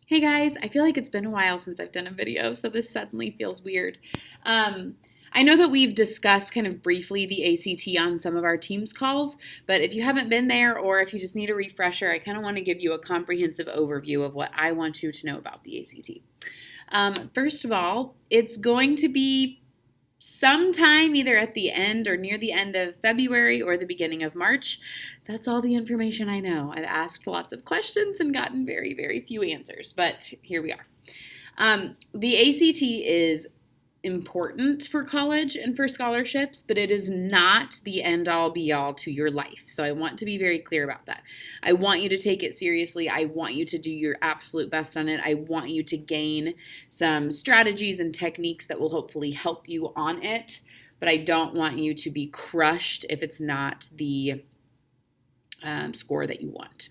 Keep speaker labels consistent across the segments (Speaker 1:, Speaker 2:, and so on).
Speaker 1: Hey guys, I feel like it's been a while since I've done a video, so this suddenly feels weird. Um, I know that we've discussed kind of briefly the ACT on some of our Teams calls, but if you haven't been there or if you just need a refresher, I kind of want to give you a comprehensive overview of what I want you to know about the ACT. First of all, it's going to be sometime either at the end or near the end of February or the beginning of March. That's all the information I know. I've asked lots of questions and gotten very, very few answers, but here we are. The ACT is important for college and for scholarships, but it is not the end all be all to your life. So I want to be very clear about that. I want you to take it seriously. I want you to do your absolute best on it. I want you to gain some strategies and techniques that will hopefully help you on it, but I don't want you to be crushed if it's not the score that you want.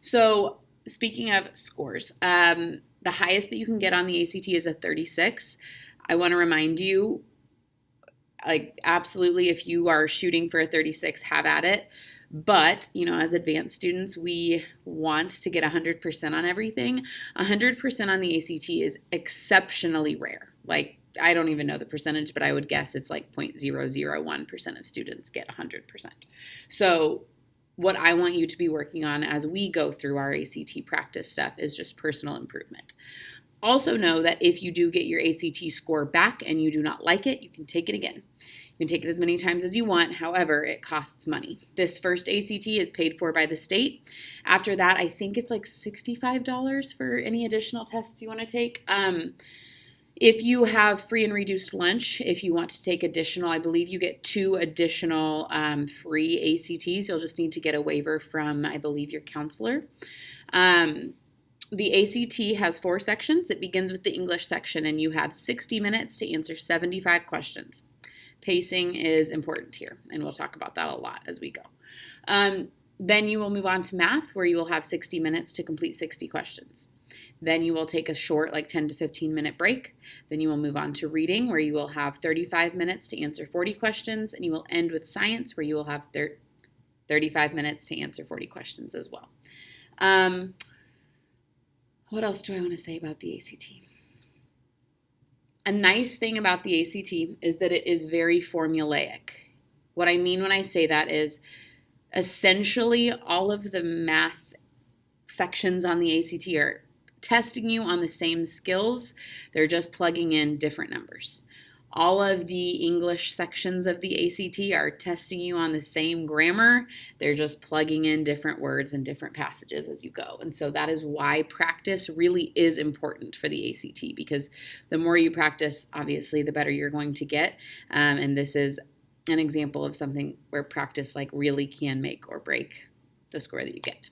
Speaker 1: So speaking of scores, the highest that you can get on the ACT is a 36. I want to remind you, like, absolutely, if you are shooting for a 36, have at it. But, as advanced students, we want to get 100% on everything. 100% on the ACT is exceptionally rare. Like, I don't even know the percentage, but I would guess it's like 0.001% of students get 100%. So what I want you to be working on as we go through our ACT practice stuff is just personal improvement. Also know that if you do get your ACT score back and you do not like it, you can take it again. You can take it as many times as you want. However, it costs money. This first ACT is paid for by the state. After that, I think it's like $65 for any additional tests you want to take. If you have free and reduced lunch, if you want to take additional, I believe you get 2 additional free ACTs. You'll just need to get a waiver from, I believe, your counselor. The ACT has 4 sections. It begins with the English section, and you have 60 minutes to answer 75 questions. Pacing is important here, and we'll talk about that a lot as we go. Then you will move on to math, where you will have 60 minutes to complete 60 questions. Then you will take a short, like 10 to 15 minute break. Then you will move on to reading, where you will have 35 minutes to answer 40 questions, and you will end with science, where you will have 35 minutes to answer 40 questions as well. What else do I want to say about the ACT? A nice thing about the ACT is that it is very formulaic. What I mean when I say that is essentially all of the math sections on the ACT are testing you on the same skills. They're just plugging in different numbers. All of the English sections of the ACT are testing you on the same grammar. They're just plugging in different words and different passages as you go. And so that is why practice really is important for the ACT, because the more you practice, obviously, the better you're going to get. And this is an example of something where practice really can make or break the score that you get.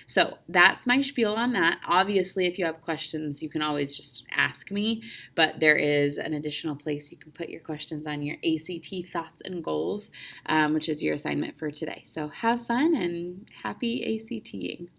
Speaker 1: So that's my spiel on that. Obviously, if you have questions, you can always just ask me, but there is an additional place you can put your questions on your ACT thoughts and goals, which is your assignment for today. So have fun and happy ACTing.